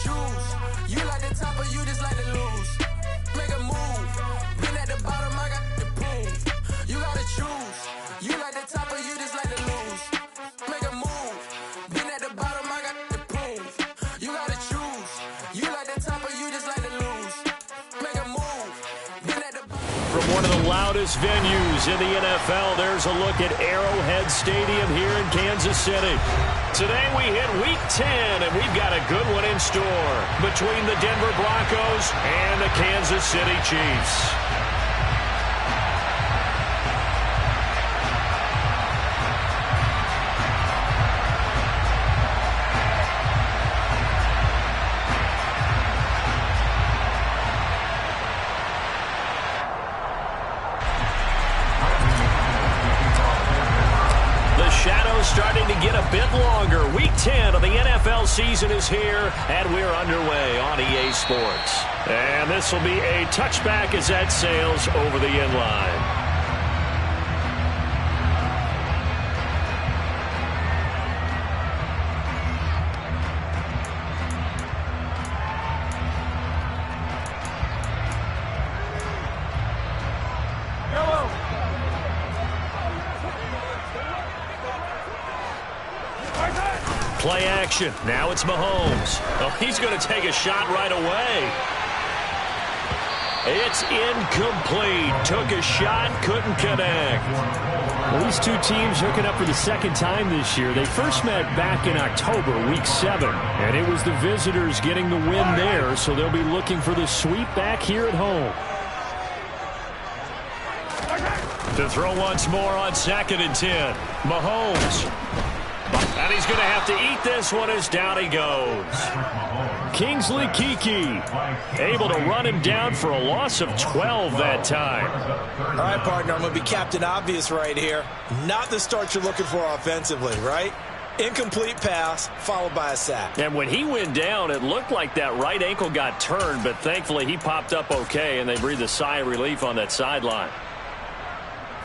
choose. You like the top or you just like to lose. Make a move. Been at the bottom, I got the prove. You gotta choose. You like the top or you just like to lose. Make a move. Been at the bottom, I got the prove. You gotta choose. You like the top or you just like to lose. Make a move. Been at the From one of the loudest venues in the NFL, there's a look at Arrowhead Stadium here in Kansas City. Today we hit Week 10, and we've got a good one in store between the Denver Broncos and the Kansas City Chiefs. Starting to get a bit longer. Week 10 of the NFL season is here, and we're underway on EA Sports. And this will be a touchback as that sails over the end line. Play action. Now it's Mahomes. Oh, he's going to take a shot right away. It's incomplete. Took a shot, couldn't connect. Well, these two teams hooking up for the second time this year. They first met back in October, Week 7, and it was the visitors getting the win there, so they'll be looking for the sweep back here at home. To throw once more on 2nd and 10. Mahomes. And he's going to have to eat this one as down he goes. Kingsley Keke able to run him down for a loss of 12 that time. All right, partner, I'm going to be Captain Obvious right here. Not the start you're looking for offensively, right? Incomplete pass followed by a sack. And when he went down, it looked like that right ankle got turned, but thankfully he popped up okay, and they breathed a sigh of relief on that sideline.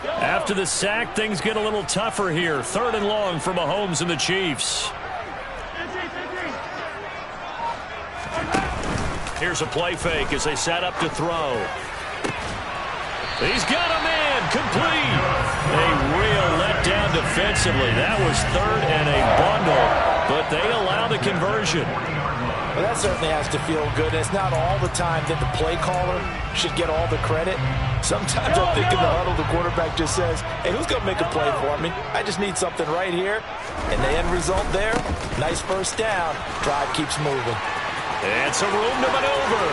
After the sack, things get a little tougher here. 3rd and long for Mahomes and the Chiefs. Here's a play fake as they set up to throw. He's got a man, complete. A real letdown defensively. That was 3rd and a bundle, but they allow the conversion. Well, that certainly has to feel good. It's not all the time that the play caller should get all the credit. Sometimes I think in the huddle, the quarterback just says, hey, who's going to make a play for me? I just need something right here. And the end result there, nice first down. Drive keeps moving. And some room to maneuver.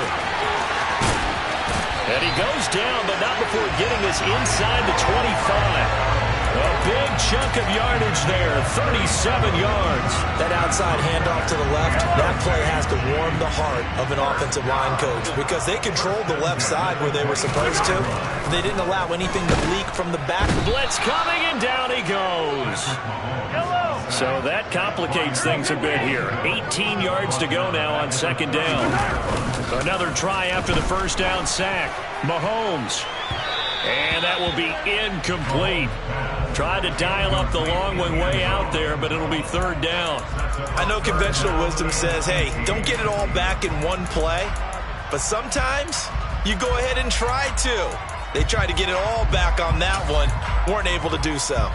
And he goes down, but not before getting this inside the 25. A big chunk of yardage there, 37 yards. That outside handoff to the left, that play has to warm the heart of an offensive line coach because they controlled the left side where they were supposed to. They didn't allow anything to leak from the back. Blitz coming, and down he goes. So that complicates things a bit here. 18 yards to go now on 2nd down. Another try after the first down sack. Mahomes. And that will be incomplete. Tried to dial up the long one way out there, but it'll be 3rd down. I know conventional wisdom says, hey, don't get it all back in one play. But sometimes you go ahead and try to. They tried to get it all back on that one. Weren't able to do so.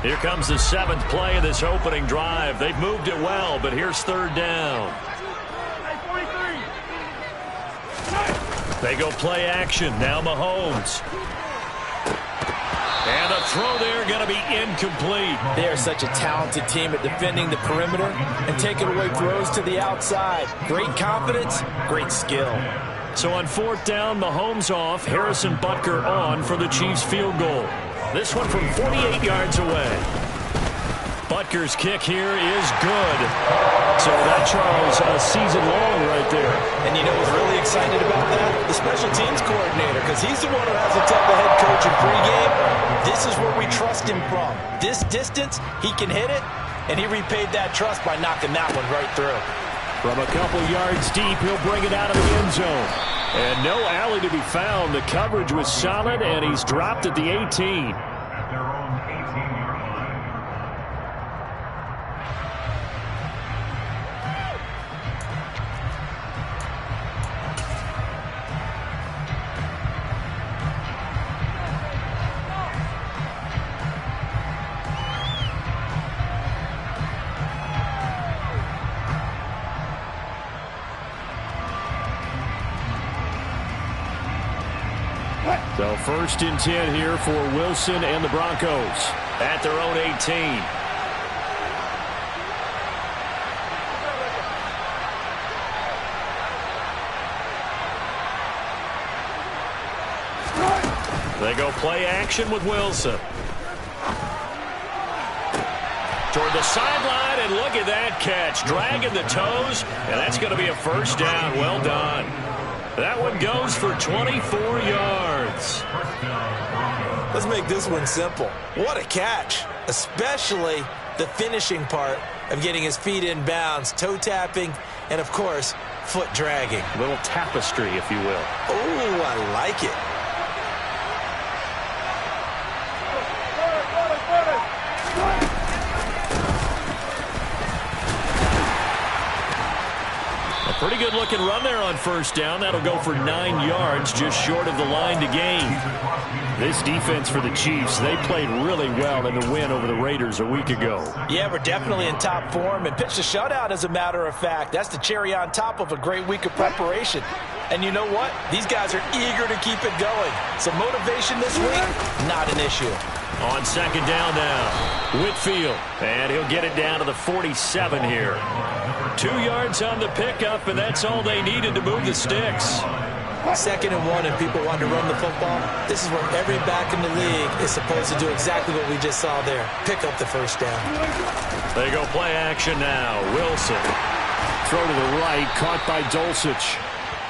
Here comes the 7th play of this opening drive. They've moved it well, but here's 3rd down. They go play action. Now Mahomes. And the throw there going to be incomplete. They are such a talented team at defending the perimeter and taking away throws to the outside. Great confidence, great skill. So on 4th down, Mahomes off. Harrison Butker on for the Chiefs field goal. This one from 48 yards away. Butker's kick here is good. So that, Charles, a season long right there. And you know what's really excited about that? The special teams coordinator, because he's the one who has to tell the head coach in pregame, this is where we trust him from. This distance, he can hit it, and he repaid that trust by knocking that one right through. From a couple yards deep, he'll bring it out of the end zone. And no alley to be found. The coverage was solid, and he's dropped at the 18. At their own 18-yard line. So 1st and 10 here for Wilson and the Broncos at their own 18. They go play action with Wilson. Toward the sideline, and look at that catch. Dragging the toes, and that's going to be a first down. Well done. That one goes for 24 yards. Let's make this one simple. What a catch, especially the finishing part of getting his feet in bounds, toe tapping, and, of course, foot dragging. A little tapestry, if you will. Oh, I like it. Pretty good looking run there on first down. That'll go for 9 yards, just short of the line to gain. This defense for the Chiefs, they played really well in the win over the Raiders a week ago. Yeah, we're definitely in top form and pitched a shutout, as a matter of fact. That's the cherry on top of a great week of preparation. And you know what? These guys are eager to keep it going. So motivation this week, not an issue. On second down now, Whitfield. And he'll get it down to the 47 here. 2 yards on the pickup, and that's all they needed to move the sticks. 2nd and 1, and people want to run the football. This is where every back in the league is supposed to do exactly what we just saw there. Pick up the first down. They go play action now. Wilson. Throw to the right, caught by Dulcich.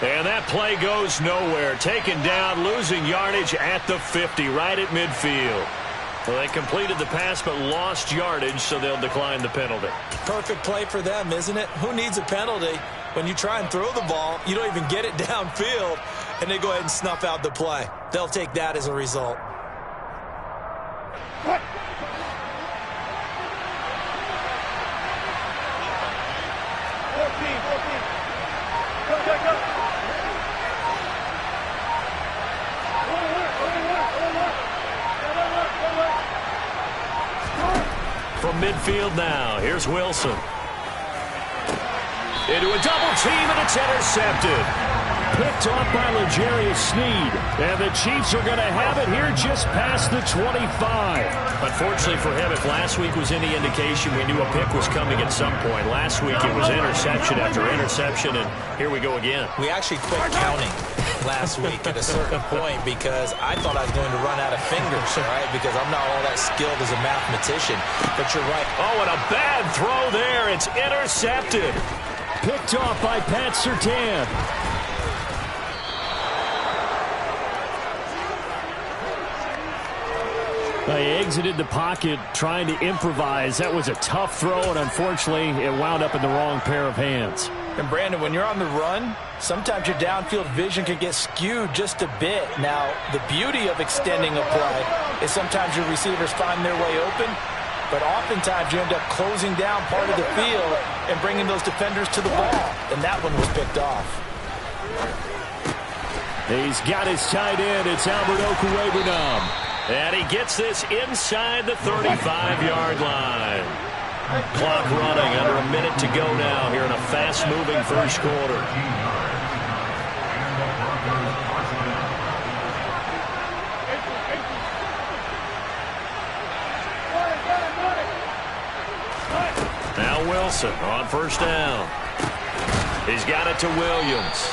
And that play goes nowhere. Taken down, losing yardage at the 50, right at midfield. Well, they completed the pass but lost yardage, so they'll decline the penalty. Perfect play for them, isn't it? Who needs a penalty when you try and throw the ball, you don't even get it downfield, and they go ahead and snuff out the play? They'll take that as a result. What? From midfield now, here's Wilson. Into a double team, and it's intercepted. Picked off by L'Jarius Sneed. And the Chiefs are going to have it here just past the 25. Unfortunately for him, if last week was any indication, we knew a pick was coming at some point. Last week it was interception after interception, and here we go again. We actually quit counting last week at a certain point because I thought I was going to run out of fingers, right? Because I'm not all that skilled as a mathematician. But you're right. Oh, and a bad throw there. It's intercepted. Picked off by Pat Surtain. They exited the pocket trying to improvise. That was a tough throw, and unfortunately, it wound up in the wrong pair of hands. And, Brandon, when you're on the run, sometimes your downfield vision can get skewed just a bit. Now, the beauty of extending a play is sometimes your receivers find their way open, but oftentimes you end up closing down part of the field and bringing those defenders to the ball. And that one was picked off. He's got his tight end. It's Albert Okwuegbunam. And he gets this inside the 35-yard line. Clock running, under a minute to go now here in a fast-moving first quarter. Now Wilson on first down. He's got it to Williams.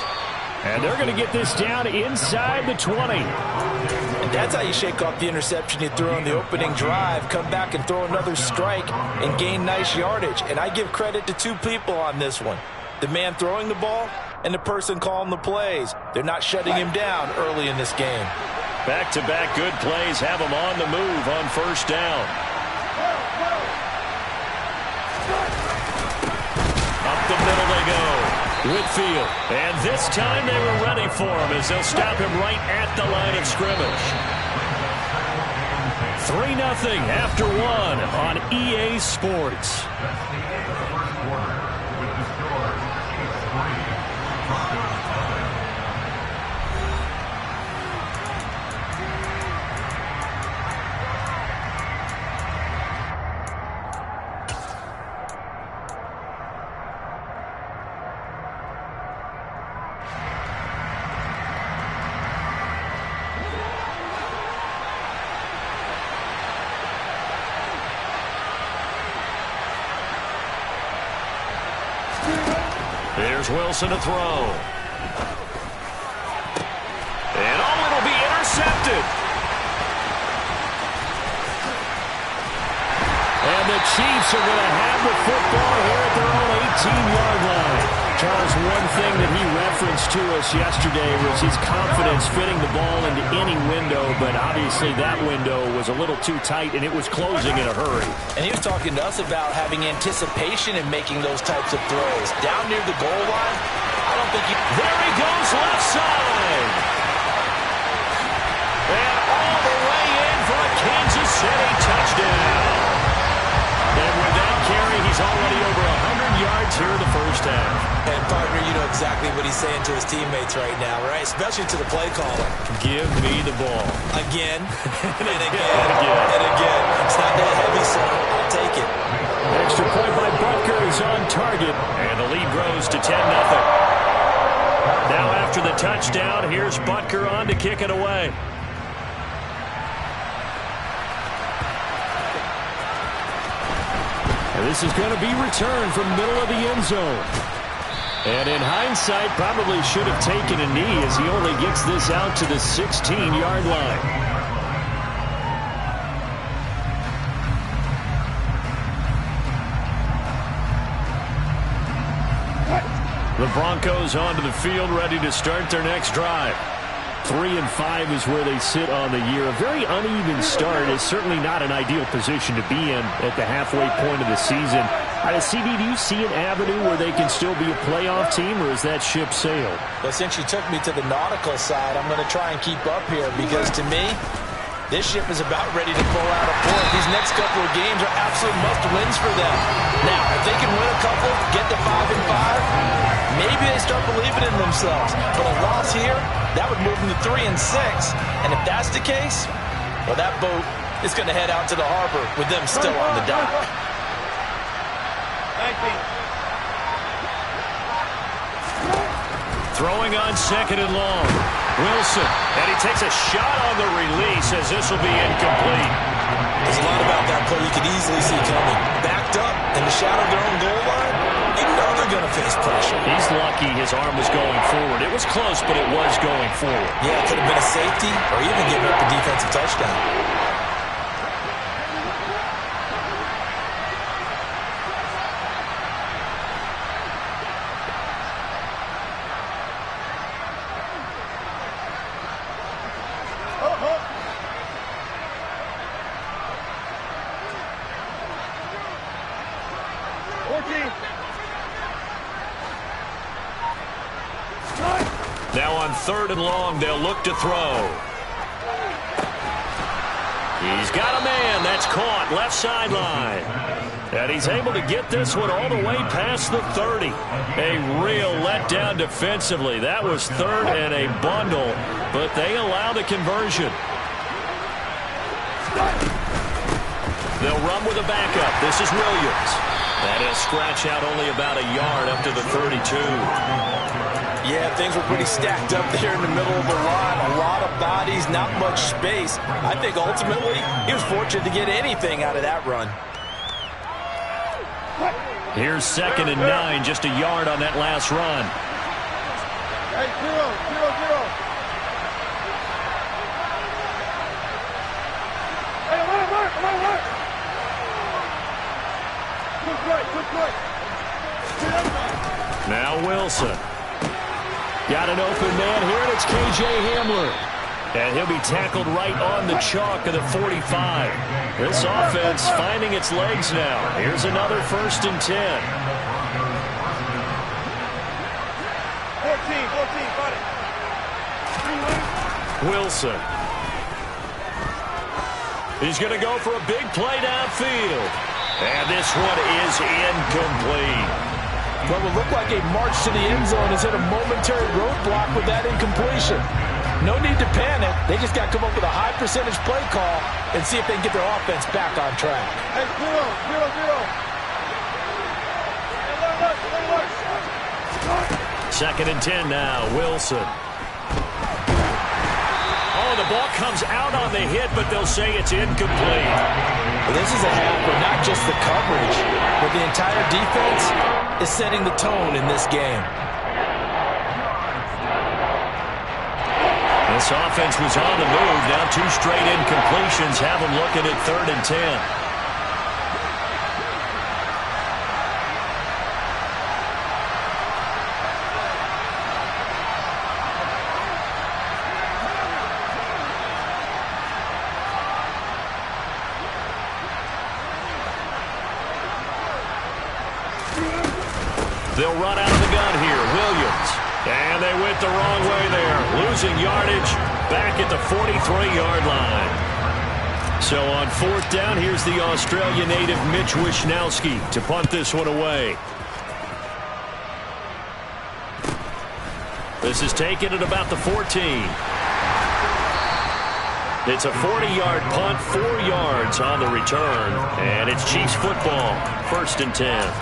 And they're going to get this down inside the 20. And that's how you shake off the interception you threw on the opening drive. Come back and throw another strike and gain nice yardage. And I give credit to two people on this one. The man throwing the ball and the person calling the plays. They're not shutting him down early in this game. Back-to-back good plays have him on the move on first down. A the middle they go. Whitfield. And this time they were ready for him as they'll stop him right at the line of scrimmage. 3-0 after 1 on EA Sports. Here's Wilson to throw. And it'll be intercepted. And the Chiefs are going to have the football here at their own 18-yard line. Charles, one thing that he referenced to us yesterday was his confidence fitting the ball into any window, but obviously that window was a little too tight, and it was closing in a hurry. And he was talking to us about having anticipation in making those types of throws. Down near the goal line, I don't think he... There he goes, left side. And all the way in for a Kansas City touchdown. And with that carry, he's already over 100 yards here in the first half. And, partner, you know exactly what he's saying to his teammates right now, right? Especially to the play caller. Give me the ball. Again, and again, and again. It's not that heavy, son. I'll take it. Extra point by Butker is on target. And the lead grows to 10-0. Now after the touchdown, here's Butker on to kick it away. And this is going to be returned from the middle of the end zone. And in hindsight, probably should have taken a knee as he only gets this out to the 16-yard line. The Broncos onto the field, ready to start their next drive. 3-5 is where they sit on the year. A very uneven start is certainly not an ideal position to be in at the halfway point of the season. CD, do you see an avenue where they can still be a playoff team, or is that ship sailed? Well, since you took me to the nautical side, I'm going to try and keep up here because, to me, this ship is about ready to pull out a port. These next couple of games are absolute must-wins for them. Now, if they can win a couple, get to 5-5, maybe they start believing in themselves. But a loss here, that would move them to 3-6. And if that's the case, well, that boat is going to head out to the harbor with them still on the dock. Throwing on 2nd and long. Wilson, and he takes a shot on the release as this will be incomplete. There's a lot about that play you could easily see coming. Backed up in the shadow of their own goal line, you know they're going to face pressure. He's lucky his arm was going forward. It was close, but it was going forward. Yeah, it could have been a safety or even giving up a defensive touchdown. Now on 3rd and long, they'll look to throw. He's got a man. That's caught. Left sideline. And he's able to get this one all the way past the 30. A real letdown defensively. That was 3rd and a bundle, but they allow the conversion. They'll run with a backup. This is Williams. And he'll scratch out only about a yard up to the 32. Yeah, things were pretty stacked up there in the middle of the line. A lot of bodies, not much space. I think ultimately he was fortunate to get anything out of that run. Here's 2nd and 9, just a yard on that last run. Hey, 0-0-0. Hey, alert. Good play. Now Wilson. Got an open man here, and it's K.J. Hamler. And he'll be tackled right on the chalk of the 45. This offense finding its legs now. Here's another 1st and 10. Wilson. He's going to go for a big play downfield. And this one is incomplete. What will look like a march to the end zone has hit a momentary roadblock with that incompletion. No need to panic. They just got to come up with a high percentage play call and see if they can get their offense back on track. Hey, 0-0-0. Second and 10 now. Wilson. Oh, the ball comes out on the hit, but they'll say it's incomplete. Well, this is a half where not just the coverage, but the entire defense is setting the tone in this game. This offense was on the move. Now 2 straight incompletions have them looking at 3rd and 10. They'll run out of the gun here. Williams. And they went the wrong way there. Losing yardage back at the 43-yard line. So on 4th down, here's the Australia native Mitch Wishnowsky to punt this one away. This is taken at about the 14. It's a 40-yard punt, 4 yards on the return. And it's Chiefs football, 1st and 10.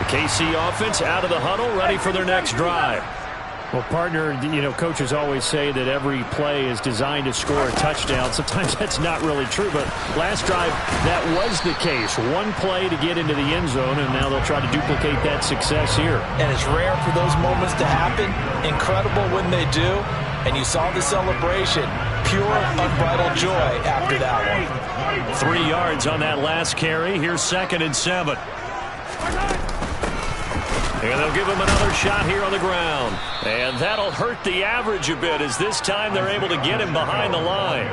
KC offense out of the huddle, ready for their next drive. Well, partner, coaches always say that every play is designed to score a touchdown. Sometimes that's not really true, but last drive, that was the case. 1 play to get into the end zone, and now they'll try to duplicate that success here. And it's rare for those moments to happen. Incredible when they do. And you saw the celebration. Pure, unbridled joy after that one. 3 yards on that last carry. Here's 2nd and 7. And they'll give him another shot here on the ground. And that'll hurt the average a bit as this time they're able to get him behind the line.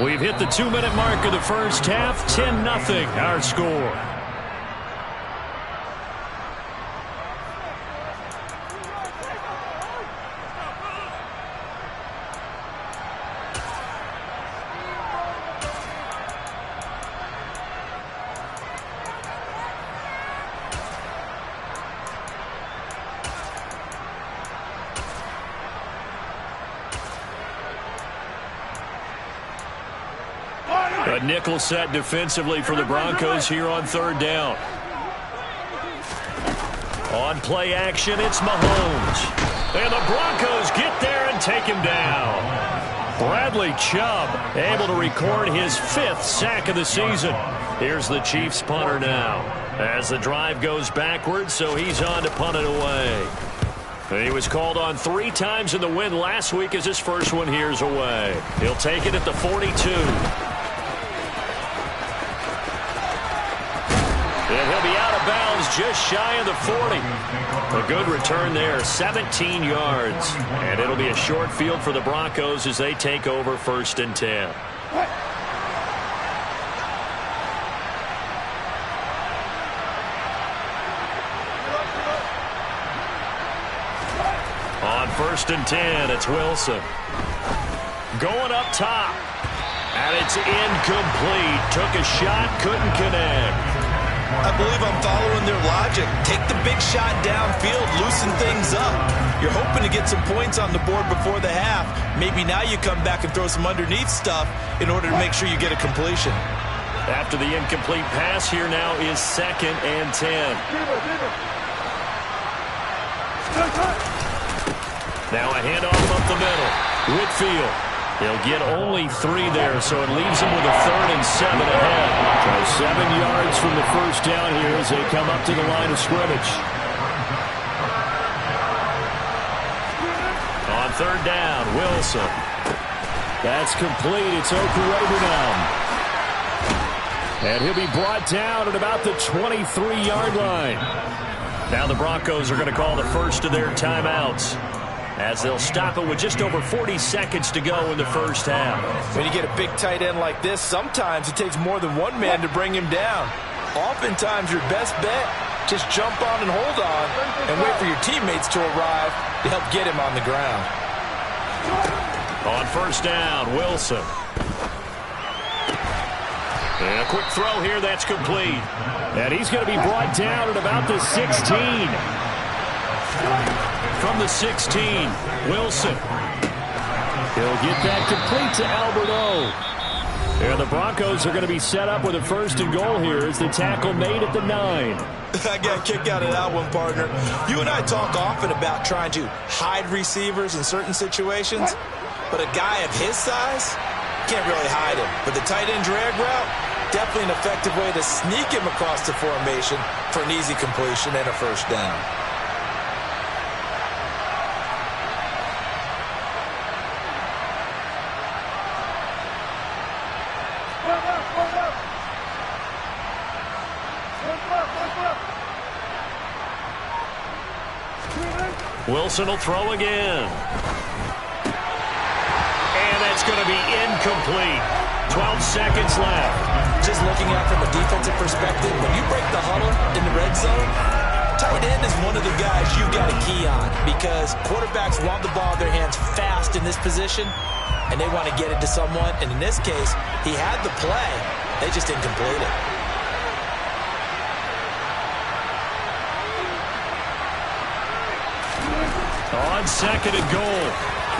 We've hit the 2-minute mark of the first half. 10-0 our score. A nickel set defensively for the Broncos here on 3rd down. On play action, it's Mahomes. And the Broncos get there and take him down. Bradley Chubb able to record his 5th sack of the season. Here's the Chiefs punter now. As the drive goes backwards, so he's on to punt it away. He was called on 3 times in the win last week as his first one here's away. He'll take it at the 42. And he'll be out of bounds just shy of the 40. A good return there, 17 yards. And it'll be a short field for the Broncos as they take over 1st and 10. On 1st and 10, it's Wilson. Going up top. And it's incomplete. Took a shot, couldn't connect. I believe I'm following their logic. Take the big shot downfield, loosen things up. You're hoping to get some points on the board before the half. Maybe now you come back and throw some underneath stuff in order to make sure you get a completion. After the incomplete pass, here now is 2nd and 10. Now a handoff up the middle. Whitfield. He'll get only 3 there, so it leaves him with a 3rd and 7 ahead. So 7 yards from the first down here as they come up to the line of scrimmage. On 3rd down, Wilson. That's complete. It's Okurebunom. And he'll be brought down at about the 23-yard line. Now the Broncos are going to call the first of their timeouts, as they'll stop it with just over 40 seconds to go in the first half. When you get a big tight end like this, sometimes it takes more than one man to bring him down. Oftentimes, your best bet Just jump on and hold on and wait for your teammates to arrive to help get him on the ground. On first down, Wilson. And a quick throw here, that's complete. And he's going to be brought down at about the 16. From the 16, Wilson. He'll get that complete to Alberto. And the Broncos are going to be set up with a first and goal here as the tackle made at the 9. I got a kick out of that one, partner. You and I talk often about trying to hide receivers in certain situations, but a guy of his size can't really hide him. But the tight end drag route, definitely an effective way to sneak him across the formation for an easy completion and a first down. Wilson will throw again. And that's going to be incomplete. 12 seconds left. Just looking at it from a defensive perspective, when you break the huddle in the red zone, tight end is one of the guys you've got to key on because quarterbacks want the ball in their hands fast in this position, and they want to get it to someone. And in this case, he had the play. They just didn't complete it. On second and goal,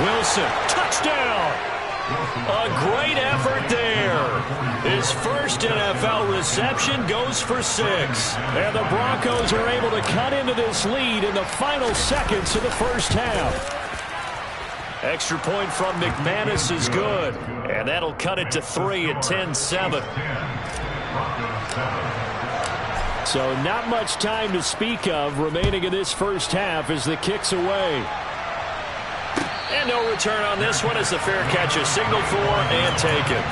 Wilson, touchdown! A great effort there. His first NFL reception goes for 6. And the Broncos are able to cut into this lead in the final seconds of the first half. Extra point from McManus is good. And that'll cut it to 3 at 10-7. So not much time to speak of remaining in this first half as the kick's away. And no return on this one as the fair catch is signaled for and taken.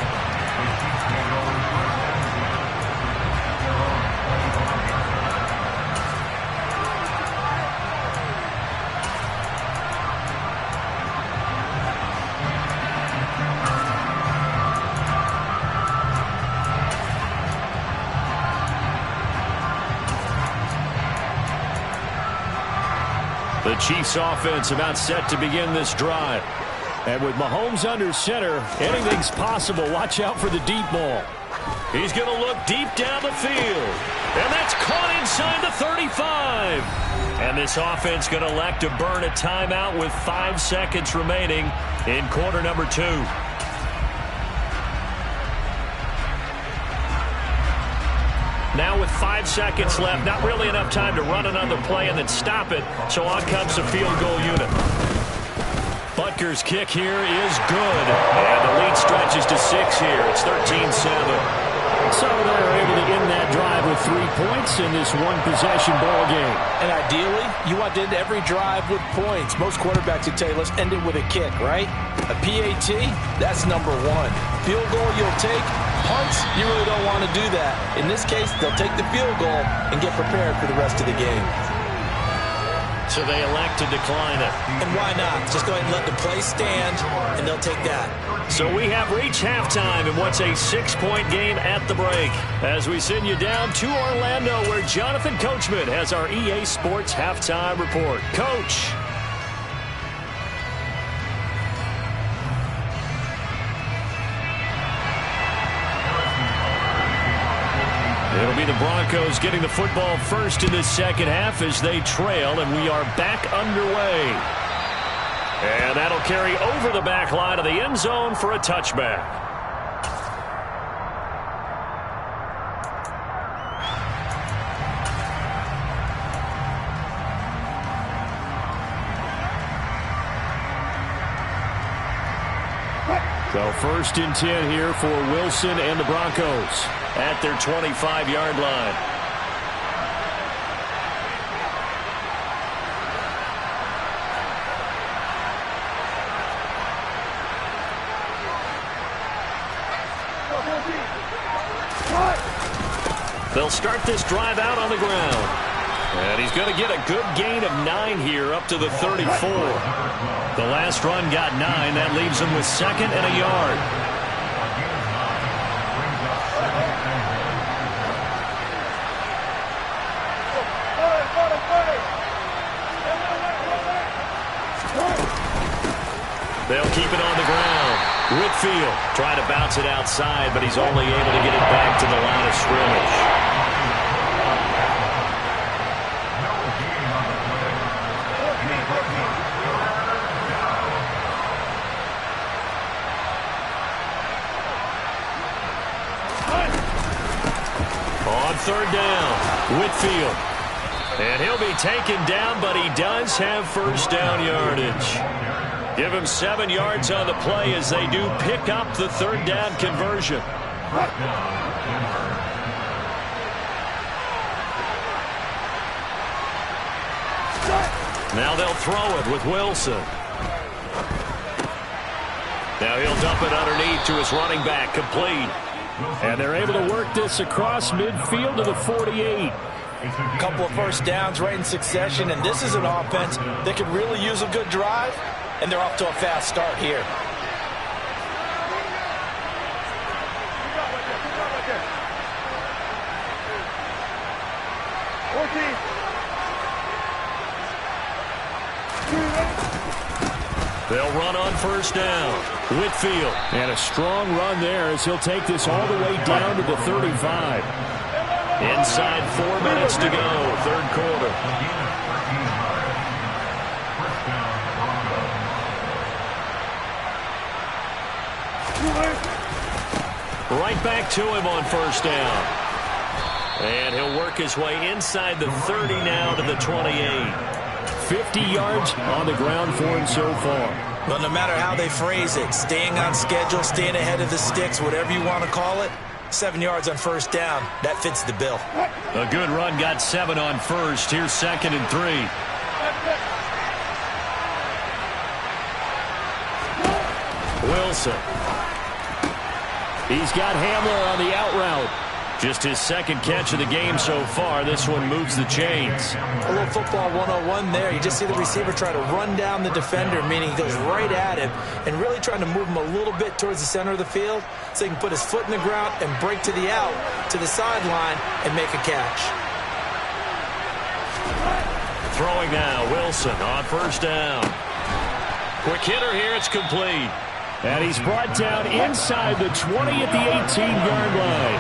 The Chiefs offense about set to begin this drive. And with Mahomes under center, anything's possible. Watch out for the deep ball. He's going to look deep down the field. And that's caught inside the 35. And this offense going to elect to burn a timeout with 5 seconds remaining in quarter number 2. Now with 5 seconds left, not really enough time to run another play and then stop it. So on comes the field goal unit. Butker's kick here is good. And the lead stretches to 6 here. It's 13-7. So they're able to end that drive with 3 points in this one-possession ball game. And ideally, you want to end every drive with points. Most quarterbacks would tell you, let's end it with a kick, right? A PAT, that's number 1. Field goal you'll take. Punts, you really don't want to do that. In this case, they'll take the field goal and get prepared for the rest of the game. So they elect to decline it. And why not? Just go ahead and let the play stand, and they'll take that. So we have reached halftime in what's a 6-point game at the break. As we send you down to Orlando, where Jonathan Coachman has our EA Sports halftime report. Coach. It'll be the Broncos getting the football first in this second half as they trail, and we are back underway. And that'll carry over the back line of the end zone for a touchback. So first and 10 here for Wilson and the Broncos at their 25-yard line. They'll start this drive out on the ground. And he's going to get a good gain of 9 here up to the 34. The last run got 9. That leaves him with 2nd and a yard. They'll keep it on the ground. Whitfield trying to bounce it outside, but he's only able to get it back to the line of scrimmage. On third down, Whitfield. And he'll be taken down, but he does have first down yardage. Give him 7 yards on the play as they do pick up the third down conversion. Now they'll throw it with Wilson. Now he'll dump it underneath to his running back, complete. And they're able to work this across midfield to the 48. A couple of first downs right in succession, and this is an offense that could really use a good drive, and they're off to a fast start here. They'll run on first down. Whitfield. And a strong run there as he'll take this all the way down to the 35. Inside 4 minutes to go, third quarter. Right back to him on first down. And he'll work his way inside the 30 now to the 28. 50 yards on the ground for him so far. But no matter how they phrase it, staying on schedule, staying ahead of the sticks, whatever you want to call it, 7 yards on first down, that fits the bill. A good run, got 7 on first. Here's 2nd and 3. Wilson. He's got Hamler on the out route. Just his 2nd catch of the game so far. This one moves the chains. A little football 101 there. You just see the receiver try to run down the defender, meaning he goes right at him and really trying to move him a little bit towards the center of the field so he can put his foot in the ground and break to the out, to the sideline, and make a catch. Throwing now, Wilson on first down. Quick hitter here, it's complete. And he's brought down inside the 20 at the 18-yard line.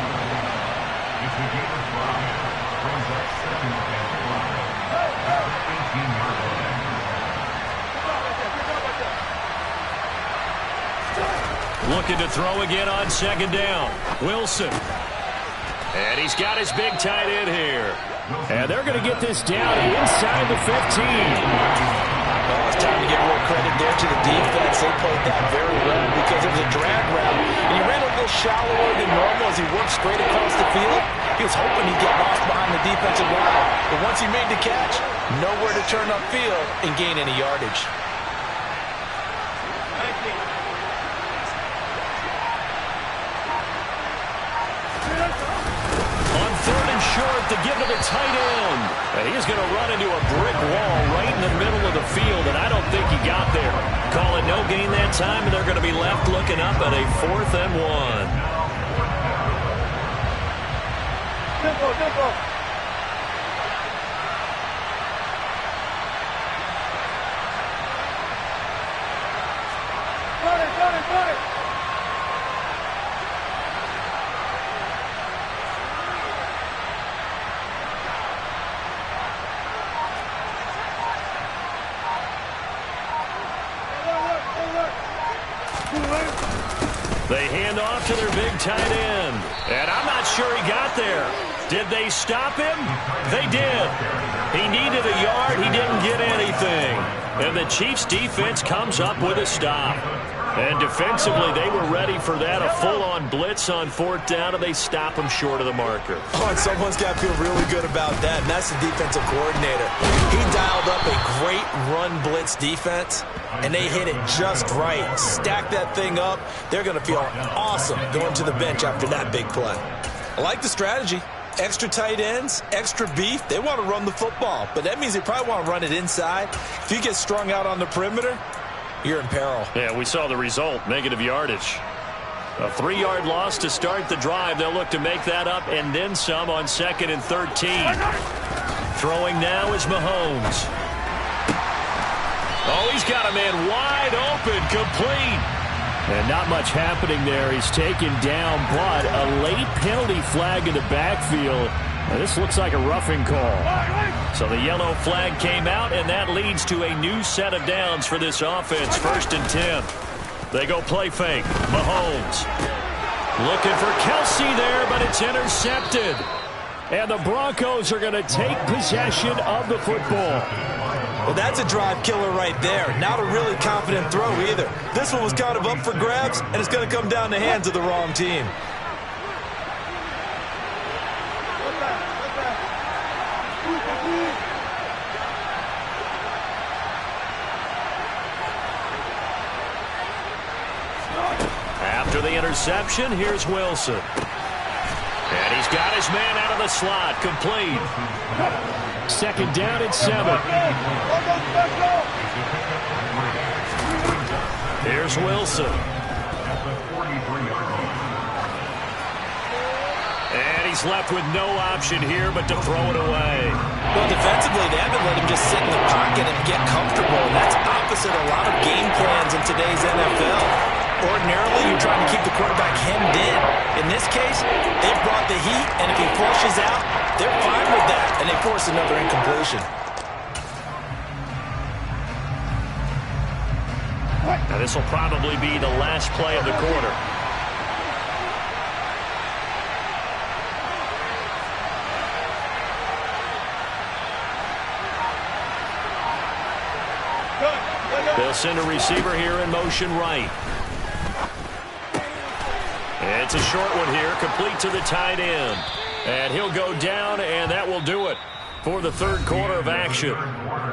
Looking to throw again on 2nd down. Wilson. And he's got his big tight end here. And they're going to get this down inside the 15. Well, it's time to give real credit there to the defense. They played that very well because it was a drag route. And he ran a little shallower than normal as he worked straight across the field. He was hoping he'd get lost behind the defensive line. But once he made the catch, nowhere to turn upfield and gain any yardage. Short to give to the tight end. And he's going to run into a brick wall right in the middle of the field, and I don't think he got there. Call it no gain that time, and they're going to be left looking up at a 4th and 1. They hand off to their big tight end. And I'm not sure he got there. Did they stop him? They did. He needed a yard. He didn't get anything. And the Chiefs' defense comes up with a stop. And defensively, they were ready for that. A full-on blitz on 4th down, and they stop him short of the marker. Oh, and someone's got to feel really good about that, and that's the defensive coordinator. He dialed up a great run blitz defense, and they hit it just right. Stack that thing up. They're going to feel awesome going to the bench after that big play. I like the strategy. Extra tight ends, extra beef. They want to run the football, but that means they probably want to run it inside. If you get strung out on the perimeter, you're in peril. Yeah, we saw the result, negative yardage. A 3-yard loss to start the drive. They'll look to make that up and then some on 2nd and 13. Throwing now is Mahomes. Oh, he's got a man wide open, complete. And not much happening there. He's taken down, but a late penalty flag in the backfield. Now, this looks like a roughing call. So the yellow flag came out, and that leads to a new set of downs for this offense. 1st and 10. They go play fake. Mahomes looking for Kelsey there, but it's intercepted. And the Broncos are going to take possession of the football. Well, that's a drive killer right there. Not a really confident throw either. This one was kind of up for grabs, and it's going to come down the hands of the wrong team. After the interception, here's Wilson. And he's got his man out of the slot, complete. 2nd down and 7. Here's Wilson. And he's left with no option here but to throw it away. Well, defensively, they haven't let him just sit in the pocket and get comfortable. That's opposite a lot of game plans in today's NFL. Ordinarily, you're trying to keep the quarterback hemmed in. In this case, they've brought the heat, and if he flushes out, they're fine with that, and they force another incompletion. Now, this will probably be the last play of the quarter. They'll send a receiver here in motion right. It's a short one here, complete to the tight end. And he'll go down, and that will do it for the 3rd quarter of action.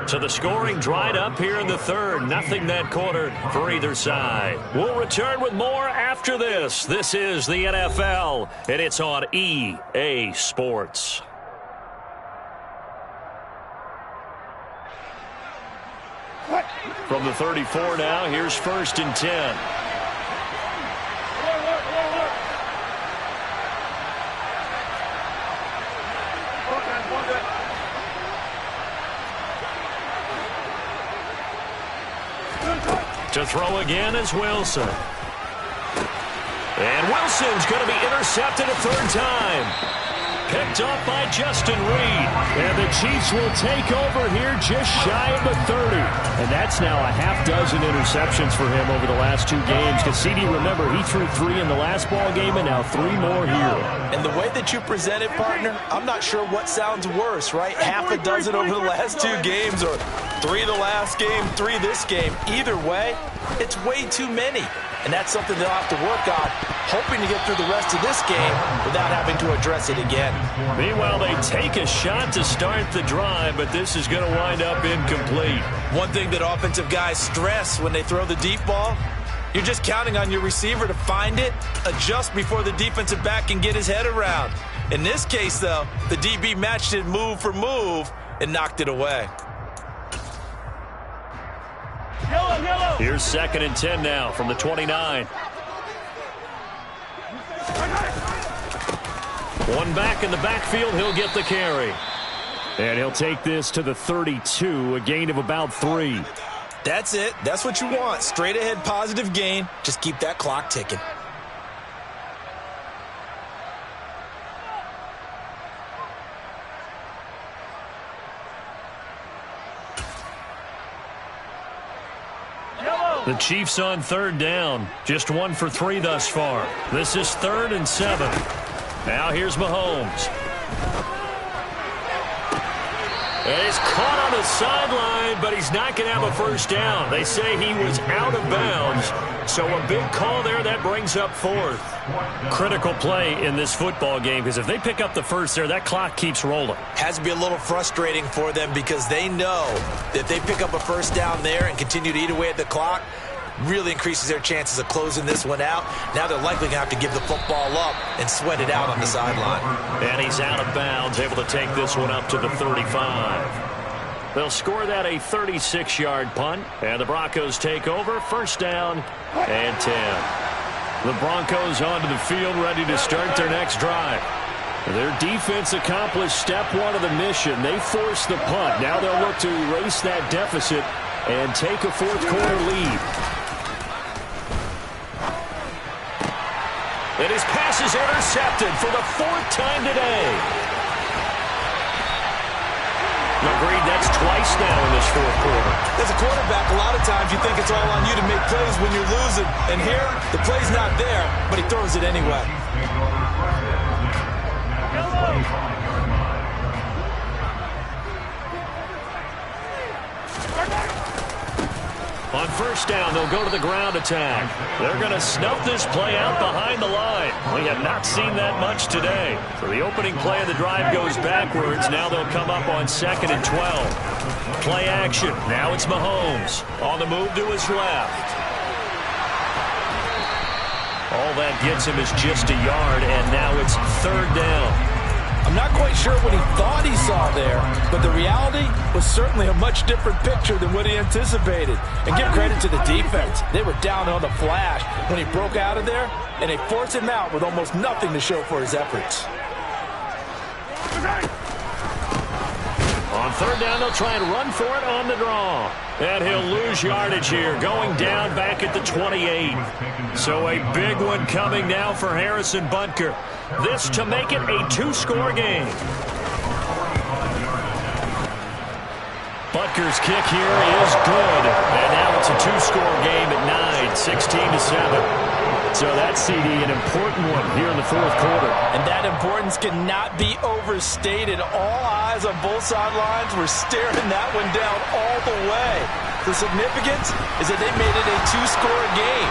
So the scoring dried up here in the 3rd. Nothing that quarter for either side. We'll return with more after this. This is the NFL, and it's on EA Sports. From the 34 now, here's 1st and 10. To throw again is Wilson. And Wilson's going to be intercepted a 3rd time. Picked up by Justin Reed. And the Chiefs will take over here just shy of the 30. And that's now a half dozen interceptions for him over the last 2 games. Because CD, remember, he threw 3 in the last ball game and now 3 more here. And the way that you present it, partner, I'm not sure what sounds worse, right? Half a dozen over the last 2 games or 3 the last game, 3 this game. Either way, it's way too many. And that's something they'll have to work on, hoping to get through the rest of this game without having to address it again. Meanwhile, they take a shot to start the drive, but this is going to wind up incomplete. One thing that offensive guys stress when they throw the deep ball, you're just counting on your receiver to find it, adjust before the defensive back can get his head around. In this case, though, the DB matched it move for move and knocked it away. Here's 2nd and 10 now from the 29. One back in the backfield, he'll get the carry. And he'll take this to the 32, a gain of about 3. That's it. That's what you want. Straight ahead positive gain. Just keep that clock ticking. The Chiefs on 3rd down. Just 1 for 3 thus far. This is 3rd and 7. Now here's Mahomes. And he's caught on the sideline, but he's not going to have a 1st down. They say he was out of bounds. So a big call there, that brings up 4th. Critical play in this football game, because if they pick up the 1st there, that clock keeps rolling. Has to be a little frustrating for them because they know that if they pick up a 1st down there and continue to eat away at the clock, really increases their chances of closing this one out. Now they're likely going to have to give the football up and sweat it out on the sideline. And he's out of bounds, able to take this one up to the 35. They'll score that a 36-yard punt, and the Broncos take over. 1st down and 10. The Broncos onto the field, ready to start their next drive. Their defense accomplished step 1 of the mission. They forced the punt. Now they'll look to erase that deficit and take a fourth-quarter lead. And his pass is intercepted for the fourth time today. Agreed, that's twice now in this fourth quarter. As a quarterback, a lot of times you think it's all on you to make plays when you're losing. And here, the play's not there, but he throws it anyway. On first down, they'll go to the ground attack. They're going to snuff this play out behind the line. We have not seen that much today. So the opening play of the drive goes backwards. Now they'll come up on 2nd and 12. Play action. Now it's Mahomes on the move to his left. All that gets him is just a yard, and now it's 3rd down. I'm not quite sure what he thought he saw there, but the reality was certainly a much different picture than what he anticipated. And give credit to the defense. They were down on the flash when he broke out of there, and they forced him out with almost nothing to show for his efforts. On 3rd down, they'll try and run for it on the draw. And he'll lose yardage here, going down back at the 28. So a big one coming now for Harrison Butker. This to make it a 2-score game. Butker's kick here is good. And now it's a 2-score game at 9, 16-7. So that's, CD, an important one here in the fourth quarter. And that importance cannot be overstated. All eyes on both sidelines were staring that one down all the way. The significance is that they made it a 2-score game.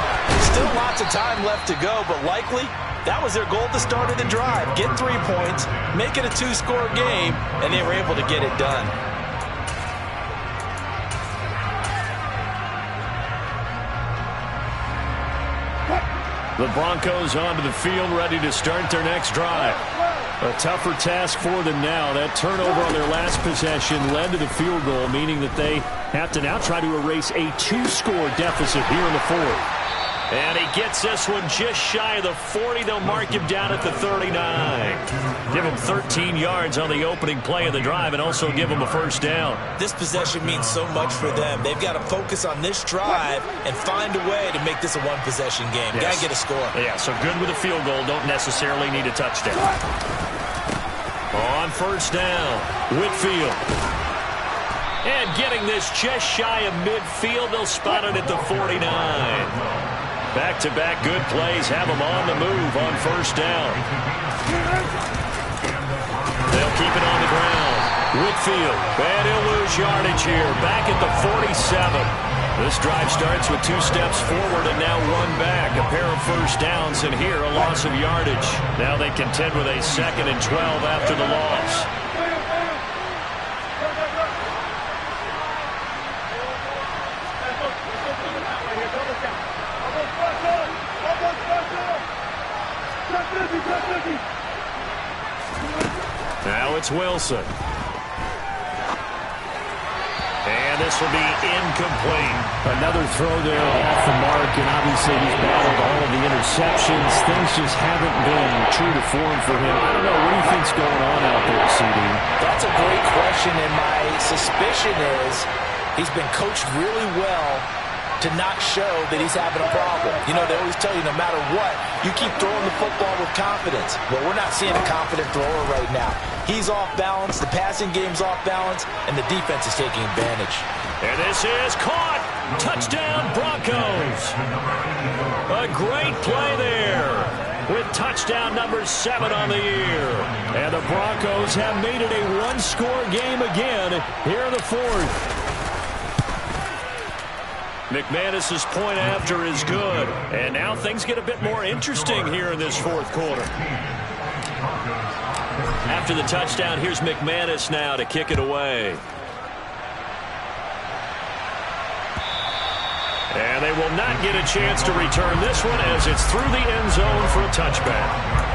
Still lots of time left to go, but likely that was their goal at the start of the drive. Get 3 points, make it a 2-score game, and they were able to get it done. The Broncos onto the field, ready to start their next drive. A tougher task for them now. That turnover on their last possession led to the field goal, meaning that they have to now try to erase a 2-score deficit here in the fourth. And he gets this one just shy of the 40. They'll mark him down at the 39. Give him 13 yards on the opening play of the drive and also give him a first down. This possession means so much for them. They've got to focus on this drive and find a way to make this a one-possession game. Yes. Got to get a score. Yeah, so good with a field goal. Don't necessarily need a touchdown. On first down, Whitfield. And getting this just shy of midfield. They'll spot it at the 49. Back-to-back good plays have them on the move on first down. They'll keep it on the ground. Whitfield, and he'll lose yardage here. Back at the 47. This drive starts with 2 steps forward and now 1 back. A pair of first downs, and here a loss of yardage. Now they contend with a 2nd and 12 after the loss. Now it's Wilson. And this will be incomplete. Another throw there off the mark, and obviously he's battled all of the interceptions. Things just haven't been true to form for him. I don't know. What do you think's going on out there, CD? That's a great question, and my suspicion is he's been coached really well to not show that he's having a problem. You know, they always tell you no matter what, you keep throwing the football with confidence. Well, we're not seeing a confident thrower right now. He's off balance, the passing game's off balance, and the defense is taking advantage. And this is caught. Touchdown, Broncos. A great play there with touchdown number 7 on the year. And the Broncos have made it a 1-score game again here in the fourth. McManus's point after is good. And now things get a bit more interesting here in this fourth quarter. After the touchdown, here's McManus now to kick it away. And they will not get a chance to return this one as it's through the end zone for a touchback.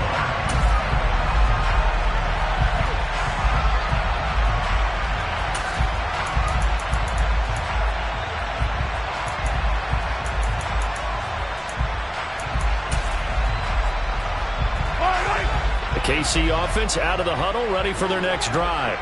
KC offense out of the huddle, ready for their next drive.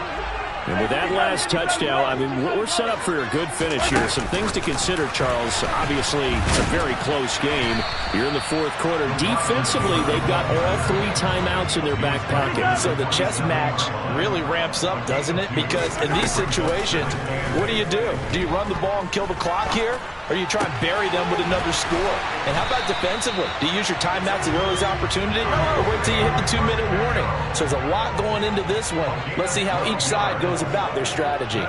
And with that last touchdown, I mean, we're set up for a good finish here. Some things to consider, Charles. Obviously, it's a very close game. You're in the fourth quarter. Defensively, they've got all 3 timeouts in their back pocket. So the chess match really ramps up, doesn't it? Because in these situations, what do? Do you run the ball and kill the clock here? Or you try and bury them with another score? And how about defensively? Do you use your timeouts at earliest opportunity? Or wait till you hit the 2-minute warning? So there's a lot going into this one. Let's see how each side goes about their strategy.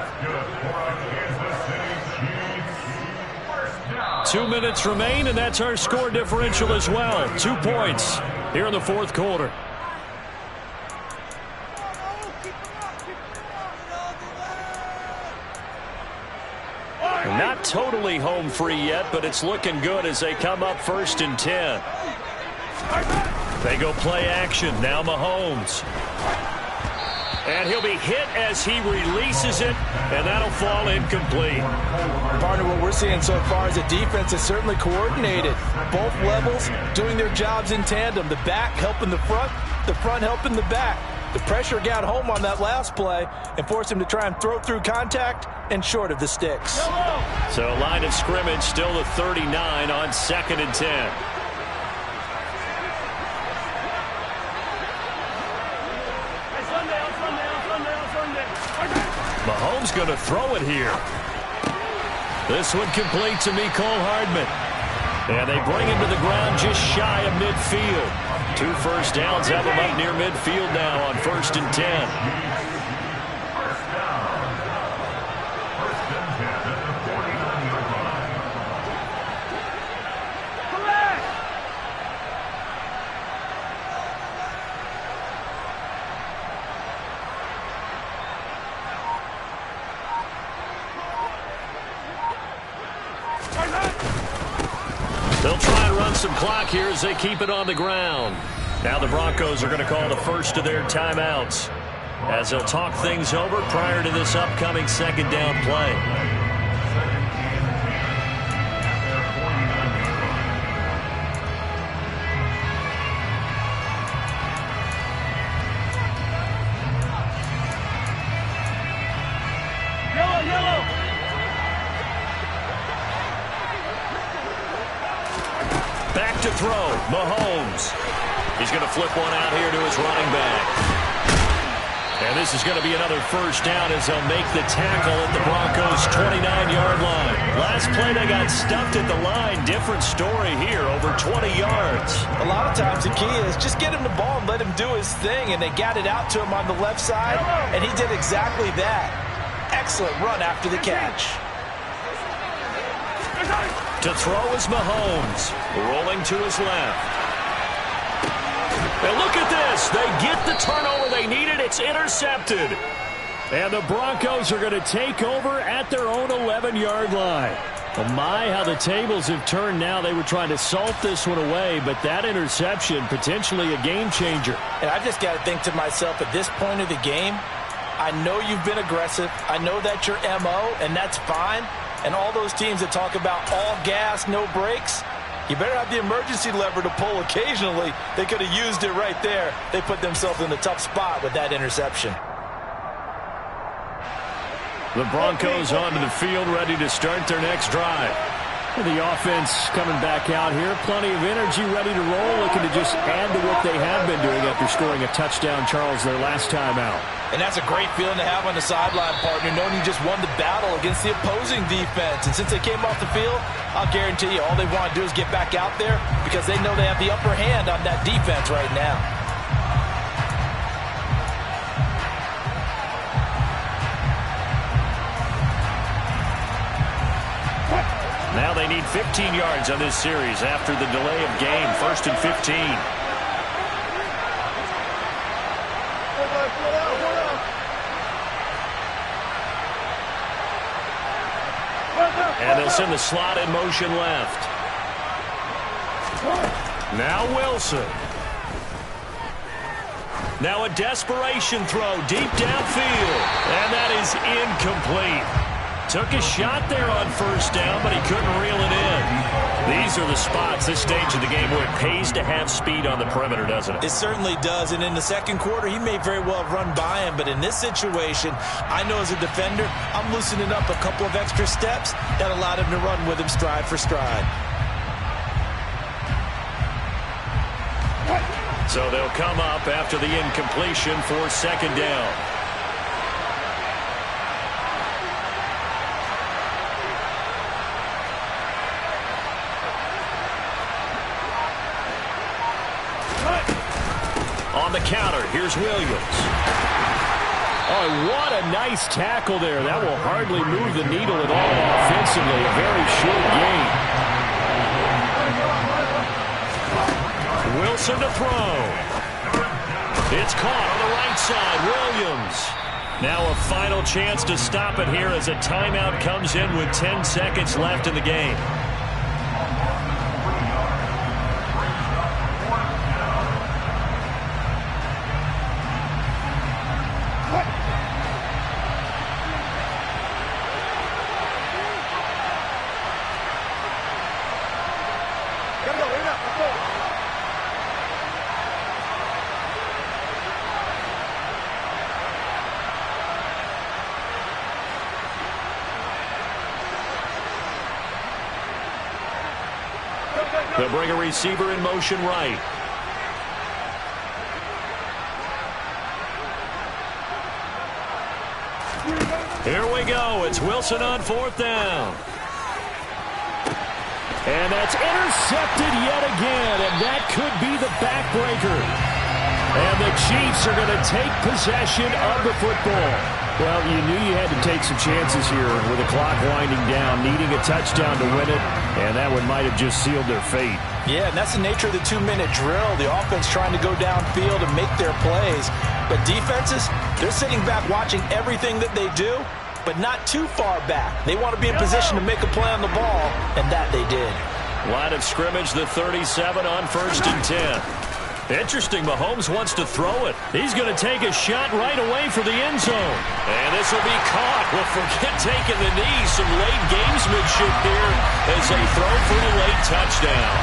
2 minutes remain, and that's our score differential as well. 2 points here in the fourth quarter. Not totally home free yet, but it's looking good as they come up 1st and 10. They go play action. Now Mahomes. And he'll be hit as he releases it, and that'll fall incomplete. Partner, what we're seeing so far is a defense that's certainly coordinated. Both levels doing their jobs in tandem. The back helping the front helping the back. The pressure got home on that last play and forced him to try and throw through contact and short of the sticks. So line of scrimmage still the 39 on 2nd and 10. Mahomes going to throw it here. This one complete to Mecole Hardman. And they bring him to the ground just shy of midfield. 2 first downs have him up near midfield now on 1st and 10. They'll try and run some clock here as they keep it on the ground. Now the Broncos are going to call the first of their timeouts as they'll talk things over prior to this upcoming 2nd down play. Back to throw, Mahomes. He's going to flip one out here to his running back. And this is going to be another first down as they'll make the tackle at the Broncos' 29-yard line. Last play they got stuffed at the line. Different story here, over 20 yards. A lot of times the key is just get him the ball and let him do his thing, and they got it out to him on the left side, and he did exactly that. Excellent run after the catch. To throw is Mahomes, rolling to his left. And look at this. They get the turnover they needed. It's intercepted. And the Broncos are going to take over at their own 11-yard line. Oh my, how the tables have turned now. They were trying to salt this one away, but that interception, potentially a game changer. And I've just got to think to myself, at this point of the game, I know you've been aggressive. I know that's your MO, and that's fine. And all those teams that talk about all gas, no brakes, you better have the emergency lever to pull occasionally. They could have used it right there. They put themselves in a tough spot with that interception. The Broncos onto the field, ready to start their next drive. The offense coming back out here. Plenty of energy, ready to roll, looking to just add to what they have been doing after scoring a touchdown, Charles, their last time out. And that's a great feeling to have on the sideline, partner, knowing you just won the battle against the opposing defense. And since they came off the field, I'll guarantee you all they want to do is get back out there because they know they have the upper hand on that defense right now. Now they need 15 yards on this series after the delay of game. 1st and 15. And they'll send the slot in motion left. Now Wilson. Now a desperation throw deep downfield. And that is incomplete. Took a shot there on 1st down, but he couldn't reel it in. These are the spots, this stage of the game, where it pays to have speed on the perimeter, doesn't it? It certainly does, and in the second quarter, he may very well have run by him, but in this situation, I know as a defender, I'm loosening up a couple of extra steps that allowed him to run with him stride for stride. So they'll come up after the incompletion for second down. On the counter, here's Williams. Oh, what a nice tackle there. That will hardly move the needle at all offensively. A very short gain. Wilson to throw. It's caught on the right side. Williams. Now a final chance to stop it here as a timeout comes in with 10 seconds left in the game. They'll bring a receiver in motion right. Here we go. It's Wilson on fourth down. And that's intercepted yet again, and that could be the backbreaker. And the Chiefs are going to take possession of the football. Well, you knew you had to take some chances here with the clock winding down, needing a touchdown to win it, and that one might have just sealed their fate. Yeah, and that's the nature of the 2-minute drill. The offense trying to go downfield and make their plays. But defenses, they're sitting back watching everything that they do, but not too far back. They want to be in position to make a play on the ball, and that they did. Line of scrimmage, the 37 on 1st and 10. Interesting, Mahomes wants to throw it. He's going to take a shot right away for the end zone. And this will be caught. Well, forget taking the knee. Some late gamesmanship here as they throw for the late touchdown.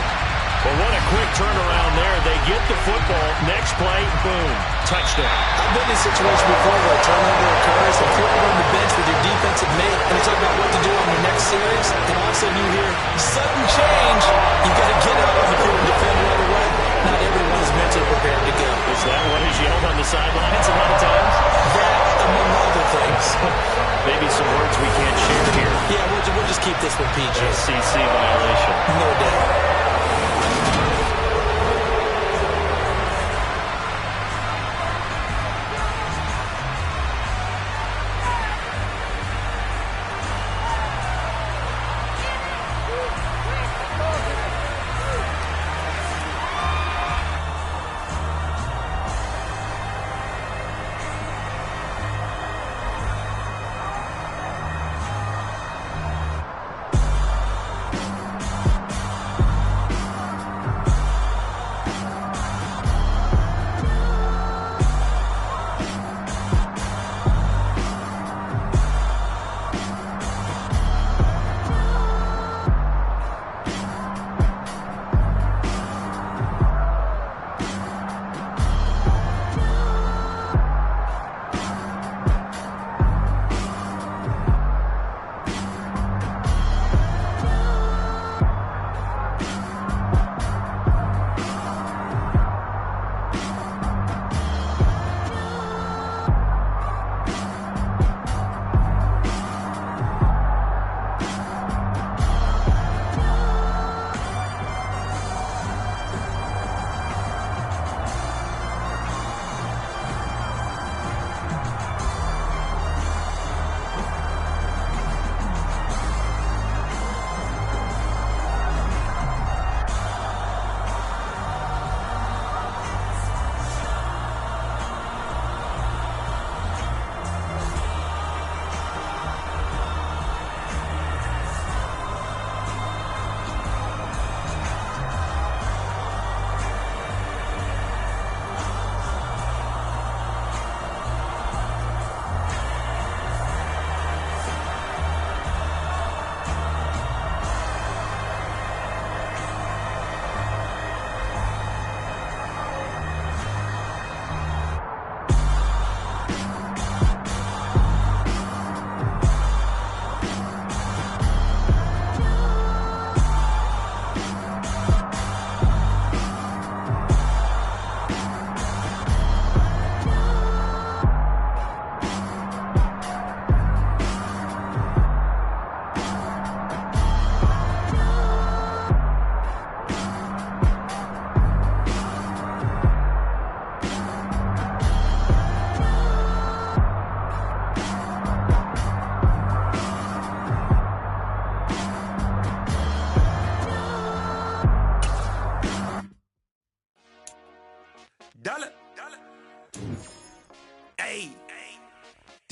Well, what a quick turnaround there. They get the football. Next play, boom, touchdown. I've been in a situation before where a turnover occurs, and you're on the bench with your defensive mate, and it's about what to do on the next series, and all of a sudden you hear sudden change. You've got to get out on the field and defend right away. Not everyone is mentally prepared to go. Is that what is yelled on the sidelines a lot of times? That, among other things. Maybe some words we can't share here. Yeah, we'll just keep this with PG. SEC violation. No doubt.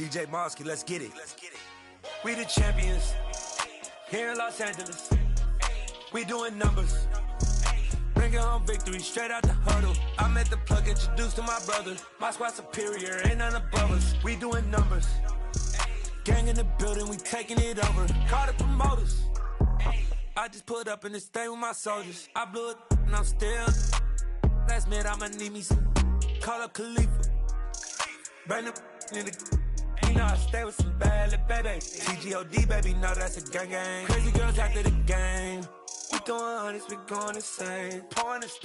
DJ Mosky, let's get it. We the champions here in Los Angeles. We doing numbers. Bringing home victory straight out the huddle. I met the plug, introduced to my brother. My squad superior, ain't none above us. We doing numbers. Gang in the building, we taking it over. Call the promoters. I just put up in this thing with my soldiers. I blew it and I'm still. Last minute I'ma need me some. Call up Khalifa. Bring them in the. You know I stay with some bad little baby. TGOD baby, know that's a gang gang. Crazy girls after the game. We going honest, we going insane. Pouring this.